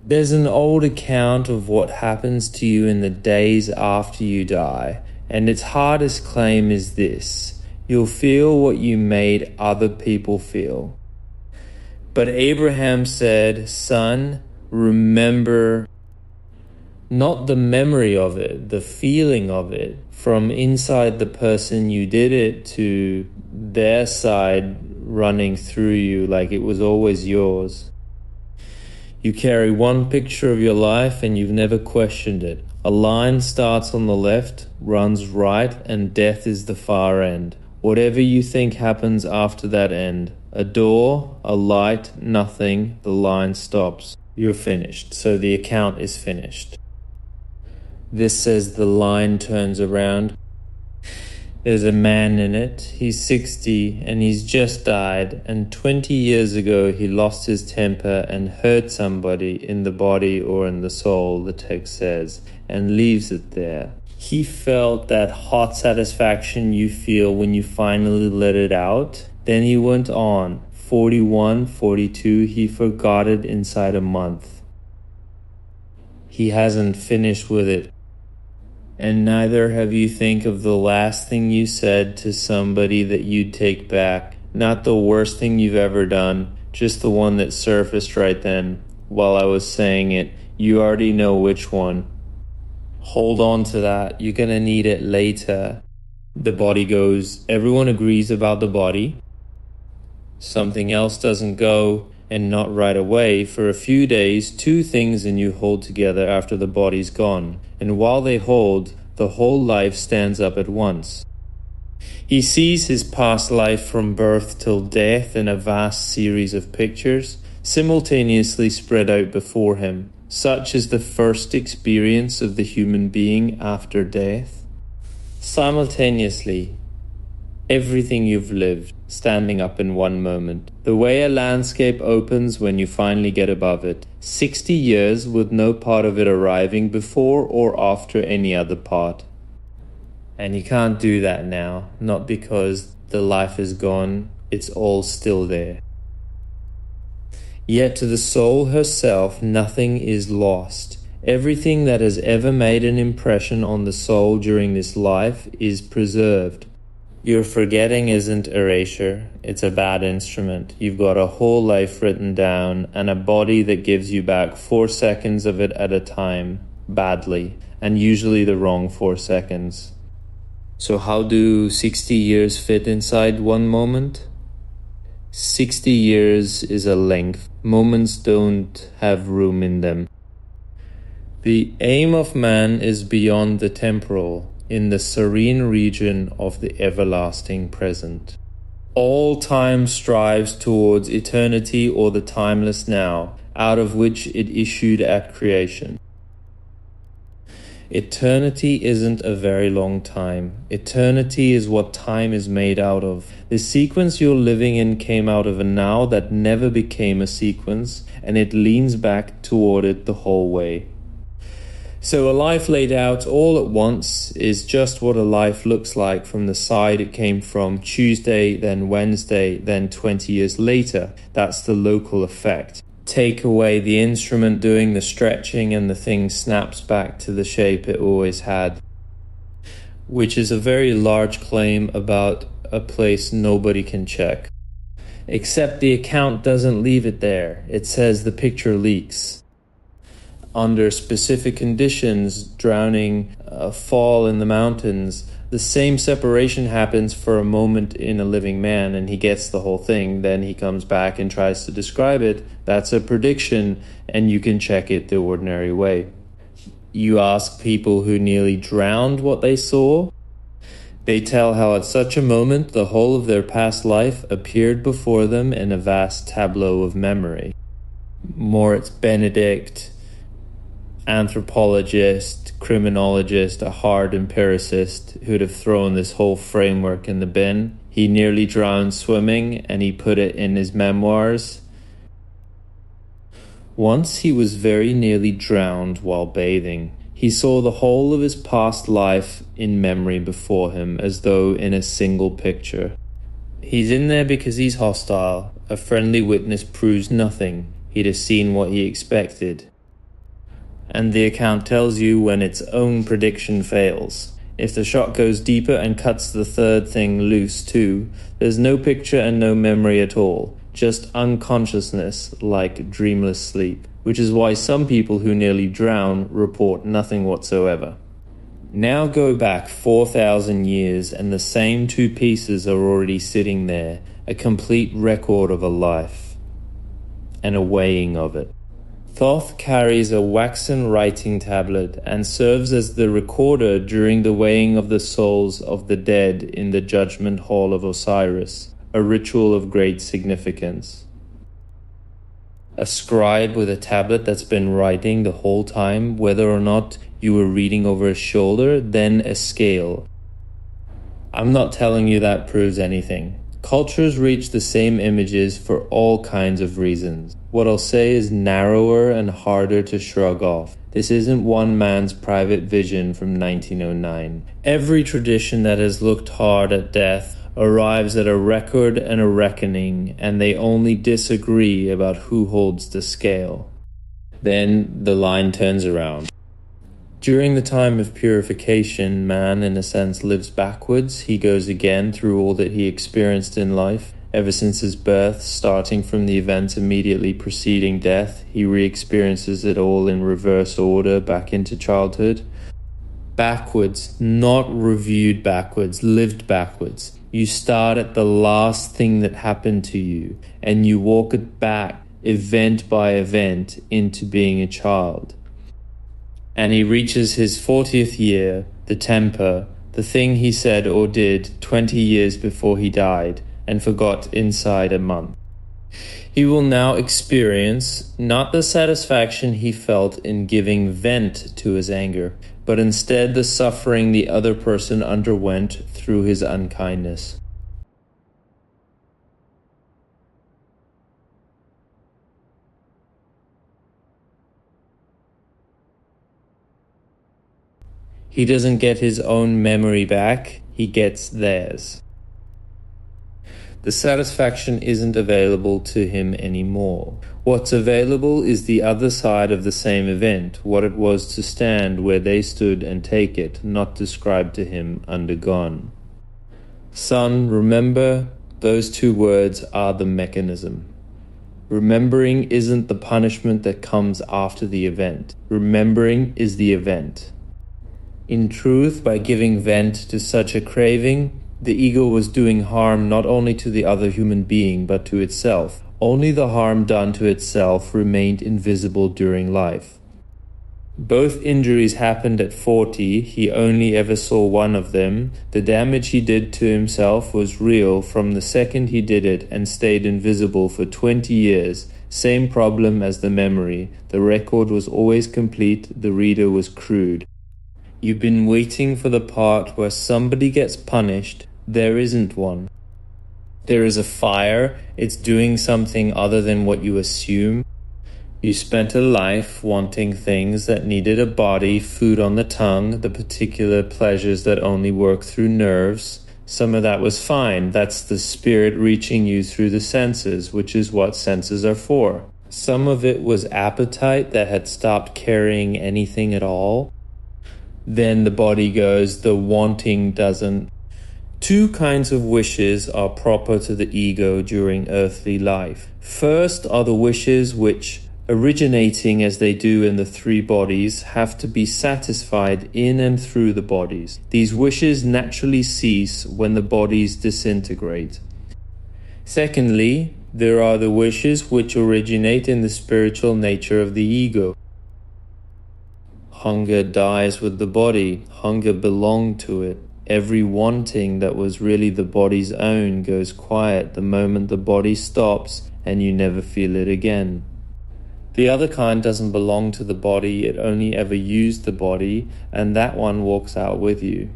There's an old account of what happens to you in the days after you die, and its hardest claim is this: you'll feel what you made other people feel. But Abraham said, "Son, remember," not the memory of it, the feeling of it, from inside the person you did it to their side running through you like it was always yours. You carry one picture of your life and you've never questioned it. A line starts on the left, runs right, and death is the far end. Whatever you think happens after that end, a door, a light, nothing, the line stops. You're finished, so the account is finished. This says the line turns around. There's a man in it. He's 60 and he's just died, and 20 years ago he lost his temper and hurt somebody in the body or in the soul, the text says, and leaves it there. He felt that hot satisfaction you feel when you finally let it out. Then he went on. 41, 42, he forgot it inside a month. He hasn't finished with it. And neither have you think of the last thing you said to somebody that you'd take back. Not the worst thing you've ever done, just the one that surfaced right then while I was saying it. You already know which one. Hold on to that. You're gonna need it later. The body goes. Everyone agrees about the body. Something else doesn't go, and not right away. For a few days, two things in you hold together after the body's gone. And while they hold, the whole life stands up at once. He sees his past life from birth till death in a vast series of pictures, simultaneously spread out before him. Such is the first experience of the human being after death. Simultaneously, everything you've lived, standing up in one moment. The way a landscape opens when you finally get above it. 60 years with no part of it arriving before or after any other part. And you can't do that now, not because the life is gone, it's all still there. Yet to the soul herself, nothing is lost. Everything that has ever made an impression on the soul during this life is preserved. Your forgetting isn't erasure, it's a bad instrument. You've got a whole life written down and a body that gives you back 4 seconds of it at a time, badly, and usually the wrong 4 seconds. So how do 60 years fit inside one moment? 60 years is a length. Moments don't have room in them. The aim of man is beyond the temporal, in the serene region of the everlasting present. All time strives towards eternity or the timeless now, out of which it issued at creation. Eternity isn't a very long time. Eternity is what time is made out of. The sequence you're living in came out of a now that never became a sequence, and it leans back toward it the whole way. So a life laid out all at once is just what a life looks like from the side it came from, Tuesday, then Wednesday, then 20 years later. That's the local effect. Take away the instrument doing the stretching and the thing snaps back to the shape it always had. Which is a very large claim about a place nobody can check. Except the account doesn't leave it there. It says the picture leaks. Under specific conditions, drowning, a fall in the mountains, the same separation happens for a moment in a living man and he gets the whole thing. Then he comes back and tries to describe it. That's a prediction and you can check it the ordinary way. You ask people who nearly drowned what they saw. They tell how at such a moment the whole of their past life appeared before them in a vast tableau of memory. Moritz Benedict, anthropologist, criminologist, a hard empiricist who'd have thrown this whole framework in the bin. He nearly drowned swimming and he put it in his memoirs. Once he was very nearly drowned while bathing. He saw the whole of his past life in memory before him as though in a single picture. He's in there because he's hostile. A friendly witness proves nothing. He'd have seen what he expected. and the account tells you when its own prediction fails. If the shot goes deeper and cuts the third thing loose too, there's no picture and no memory at all, just unconsciousness like dreamless sleep, which is why some people who nearly drown report nothing whatsoever. Now go back 4,000 years and the same two pieces are already sitting there, a complete record of a life, and a weighing of it. Thoth carries a waxen writing tablet and serves as the recorder during the weighing of the souls of the dead in the judgment hall of Osiris, a ritual of great significance. A scribe with a tablet that's been writing the whole time, whether or not you were reading over his shoulder, then a scale. I'm not telling you that proves anything. Cultures reach the same images for all kinds of reasons. What I'll say is narrower and harder to shrug off. This isn't one man's private vision from 1909. Every tradition that has looked hard at death arrives at a record and a reckoning, and they only disagree about who holds the scale. Then the line turns around. During the time of purification, man, in a sense, lives backwards. He goes again through all that he experienced in life. Ever since his birth, starting from the events immediately preceding death, he re-experiences it all in reverse order back into childhood. Backwards, not reviewed backwards, lived backwards. You start at the last thing that happened to you, and you walk it back, event by event, into being a child. And he reaches his 40th year, the temper, the thing he said or did 20 years before he died, and forgot inside a month. He will now experience not the satisfaction he felt in giving vent to his anger, but instead the suffering the other person underwent through his unkindness. He doesn't get his own memory back, he gets theirs. The satisfaction isn't available to him anymore. What's available is the other side of the same event, what it was to stand where they stood and take it, not described to him, undergone. Son, remember, those two words are the mechanism. Remembering isn't the punishment that comes after the event. Remembering is the event. In truth, by giving vent to such a craving, the ego was doing harm not only to the other human being, but to itself. Only the harm done to itself remained invisible during life. Both injuries happened at 40, he only ever saw one of them. The damage he did to himself was real from the second he did it and stayed invisible for 20 years. Same problem as the memory. The record was always complete, the reader was crude. You've been waiting for the part where somebody gets punished. There isn't one. There is a fire. It's doing something other than what you assume. You spent a life wanting things that needed a body, food on the tongue, the particular pleasures that only work through nerves. Some of that was fine. That's the spirit reaching you through the senses, which is what senses are for. Some of it was appetite that had stopped carrying anything at all. Then the body goes, the wanting doesn't. Two kinds of wishes are proper to the ego during earthly life. First are the wishes which, originating as they do in the three bodies, have to be satisfied in and through the bodies. These wishes naturally cease when the bodies disintegrate. Secondly, there are the wishes which originate in the spiritual nature of the ego. Hunger dies with the body. Hunger belonged to it. Every wanting that was really the body's own goes quiet the moment the body stops, and you never feel it again. The other kind doesn't belong to the body, it only ever used the body, and that one walks out with you.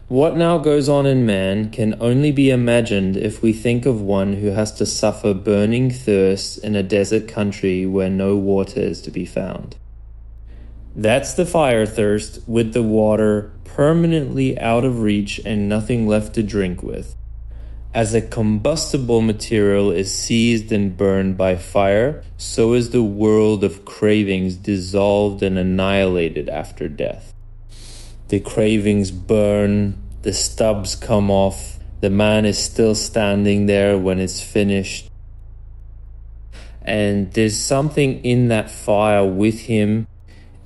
What now goes on in man can only be imagined if we think of one who has to suffer burning thirst in a desert country where no water is to be found. That's the fire thirst, with the water permanently out of reach and nothing left to drink with. As a combustible material is seized and burned by fire, so is the world of cravings dissolved and annihilated after death. The cravings burn, the stubs come off, the man is still standing there when it's finished. And there's something in that fire with him.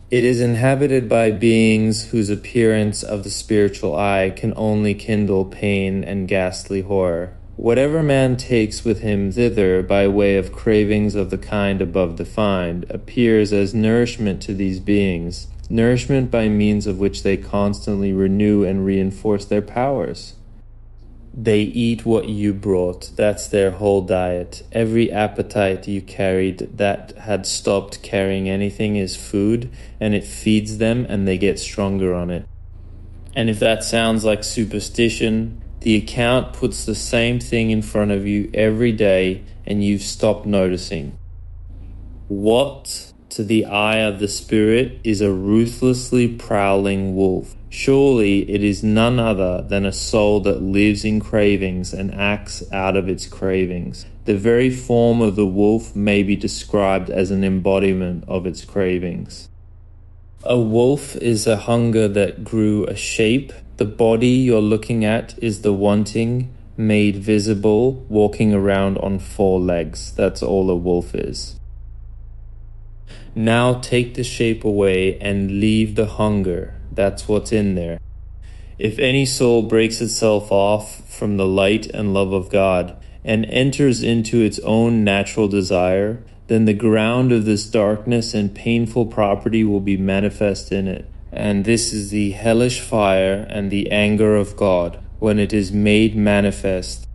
It is inhabited by beings whose appearance of the spiritual eye can only kindle pain and ghastly horror. Whatever man takes with him thither by way of cravings of the kind above defined appears as nourishment to these beings, nourishment by means of which they constantly renew and reinforce their powers. They eat what you brought. That's their whole diet. Every appetite you carried that had stopped carrying anything is food, and it feeds them and they get stronger on it. And if that sounds like superstition, the account puts the same thing in front of you every day and you've stopped noticing. What, to the eye of the spirit, is a ruthlessly prowling wolf? Surely it is none other than a soul that lives in cravings and acts out of its cravings. The very form of the wolf may be described as an embodiment of its cravings. A wolf is a hunger that grew a shape. The body you're looking at is the wanting, made visible, walking around on 4 legs. That's all a wolf is. Now take the shape away and leave the hunger. That's what's in there. If any soul breaks itself off from the light and love of God and enters into its own natural desire, then the ground of this darkness and painful property will be manifest in it. And this is the hellish fire and the anger of God when it is made manifest.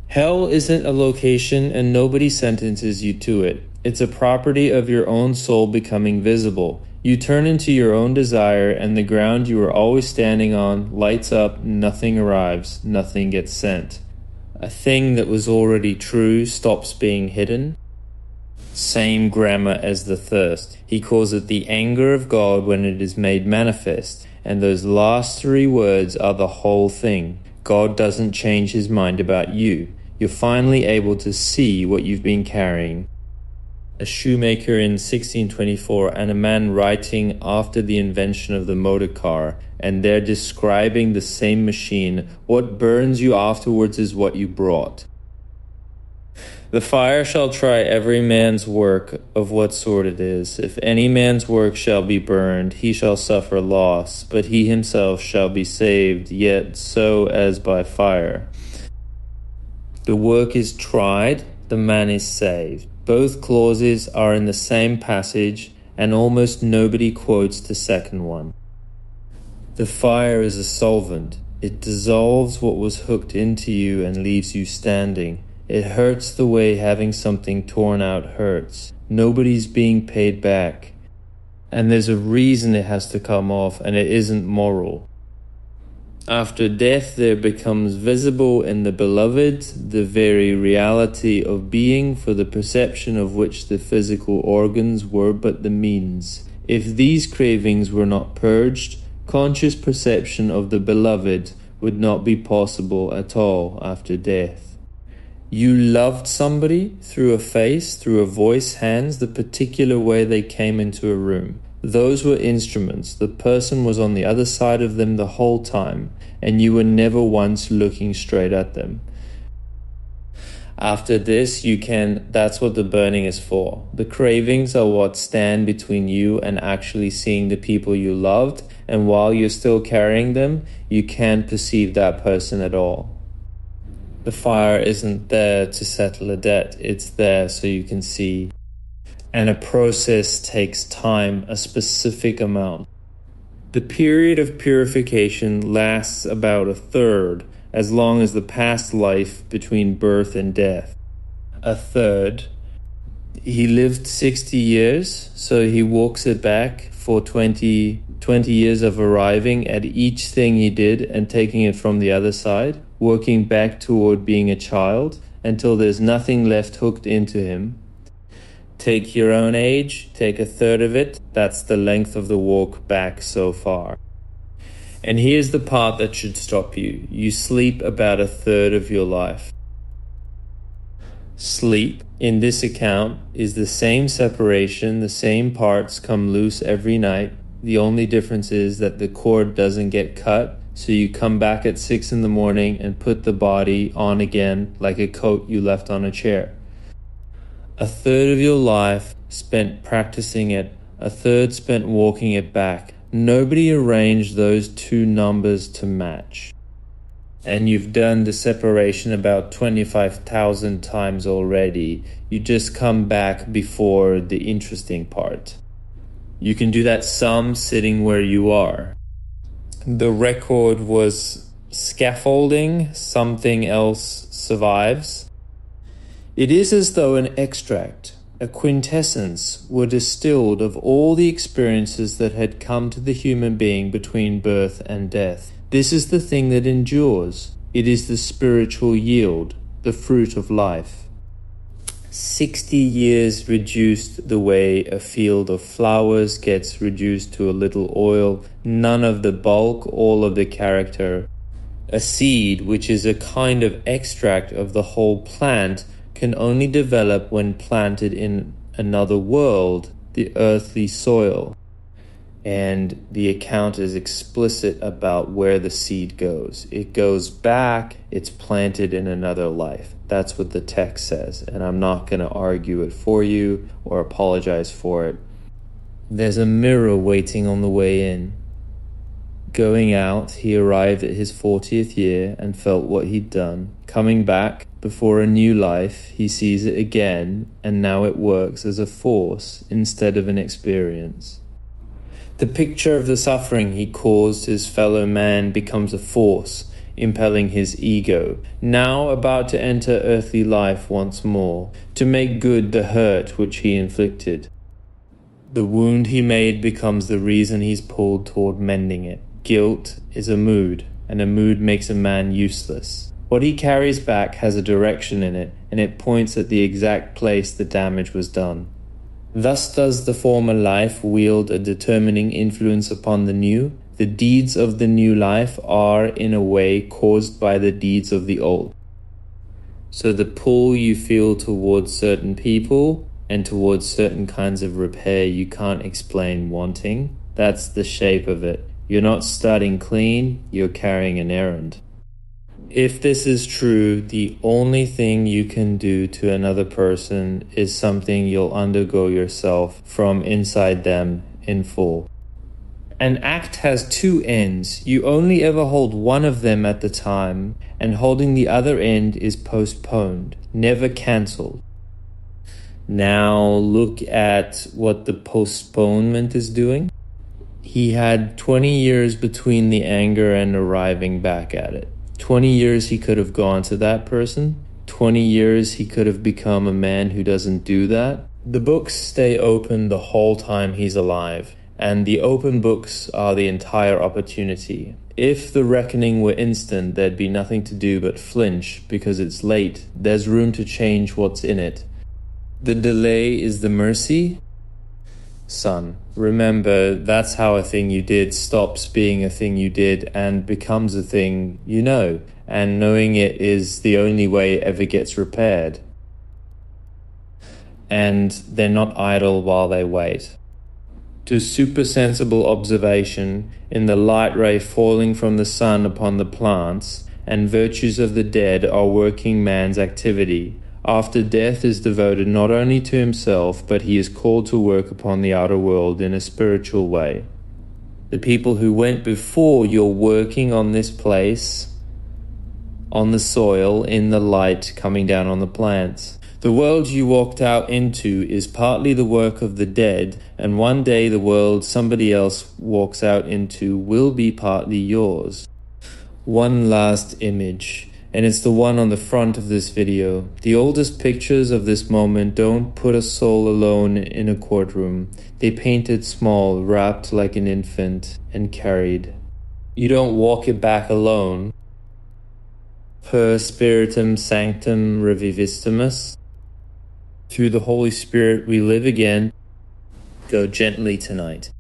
Hell isn't a location and nobody sentences you to it. It's a property of your own soul becoming visible. You turn into your own desire and the ground you were always standing on lights up, nothing arrives, nothing gets sent. A thing that was already true stops being hidden. Same grammar as the thirst. He calls it the anger of God when it is made manifest. And those last 3 words are the whole thing. God doesn't change his mind about you. You're finally able to see what you've been carrying. A shoemaker in 1624 and a man writing after the invention of the motor car, and they're describing the same machine. What burns you afterwards is what you brought. The fire shall try every man's work of what sort it is. If any man's work shall be burned, he shall suffer loss, but he himself shall be saved, yet so as by fire. The work is tried, the man is saved. Both clauses are in the same passage, and almost nobody quotes the second one. The fire is a solvent. It dissolves what was hooked into you and leaves you standing. It hurts the way having something torn out hurts. Nobody's being paid back. And there's a reason it has to come off, and it isn't moral. After death there becomes visible in the beloved the very reality of being, for the perception of which the physical organs were but the means. If these cravings were not purged, conscious perception of the beloved would not be possible at all after death. You loved somebody through a face, through a voice, hands, the particular way they came into a room. Those were instruments. The person was on the other side of them the whole time, and you were never once looking straight at them. After this, that's what the burning is for. The cravings are what stand between you and actually seeing the people you loved, and while you're still carrying them, you can't perceive that person at all. The fire isn't there to settle a debt, it's there so you can see. And a process takes time, a specific amount. The period of purification lasts about 1/3, as long as the past life between birth and death. 1/3. He lived 60 years, so he walks it back for 20 years of arriving at each thing he did and taking it from the other side, working back toward being a child until there's nothing left hooked into him. Take your own age, take 1/3 of it, that's the length of the walk back so far. And here's the part that should stop you. You sleep about a third of your life. Sleep, in this account, is the same separation, the same parts come loose every night. The only difference is that the cord doesn't get cut, so you come back at 6 in the morning and put the body on again like a coat you left on a chair. A third of your life spent practicing it, a third spent walking it back. Nobody arranged those two numbers to match. And you've done the separation about 25,000 times already. You just come back before the interesting part. You can do that sum sitting where you are. The record was scaffolding, something else survives. It is as though an extract, a quintessence, were distilled of all the experiences that had come to the human being between birth and death. This is the thing that endures. It is the spiritual yield, the fruit of life. 60 years reduced the way a field of flowers gets reduced to a little oil, none of the bulk, all of the character. A seed, which is a kind of extract of the whole plant, can only develop when planted in another world, the earthly soil. And the account is explicit about where the seed goes. It goes back, it's planted in another life. That's what the text says, and I'm not going to argue it for you or apologize for it. There's a mirror waiting on the way in. Going out, he arrived at his 40th year and felt what he'd done. Coming back, before a new life, he sees it again, and now it works as a force instead of an experience. The picture of the suffering he caused his fellow man becomes a force, impelling his ego, now about to enter earthly life once more, to make good the hurt which he inflicted. The wound he made becomes the reason he's pulled toward mending it. Guilt is a mood, and a mood makes a man useless. What he carries back has a direction in it, and it points at the exact place the damage was done. Thus does the former life wield a determining influence upon the new. The deeds of the new life are, in a way, caused by the deeds of the old. So the pull you feel towards certain people and towards certain kinds of repair you can't explain wanting, that's the shape of it. You're not starting clean, you're carrying an errand. If this is true, the only thing you can do to another person is something you'll undergo yourself from inside them in full. An act has two ends. You only ever hold one of them at the time, and holding the other end is postponed, never cancelled. Now look at what the postponement is doing. He had 20 years between the anger and arriving back at it. 20 years he could have gone to that person. 20 years he could have become a man who doesn't do that. The books stay open the whole time he's alive, and the open books are the entire opportunity. If the reckoning were instant, there'd be nothing to do but flinch because it's late. There's room to change what's in it. The delay is the mercy. Son, remember, that's how a thing you did stops being a thing you did and becomes a thing you know, and knowing it is the only way it ever gets repaired. And they're not idle while they wait. To supersensible observation, in the light ray falling from the sun upon the plants, and virtues of the dead are working man's activity. After death is devoted not only to himself, but he is called to work upon the outer world in a spiritual way. The people who went before you're working on this place, on the soil, in the light coming down on the plants. The world you walked out into is partly the work of the dead, and one day the world somebody else walks out into will be partly yours. One last image, and it's the one on the front of this video. The oldest pictures of this moment don't put a soul alone in a courtroom. They paint it small, wrapped like an infant, and carried. You don't walk it back alone. Per spiritum sanctum revivissimus. Through the Holy Spirit we live again. Go gently tonight.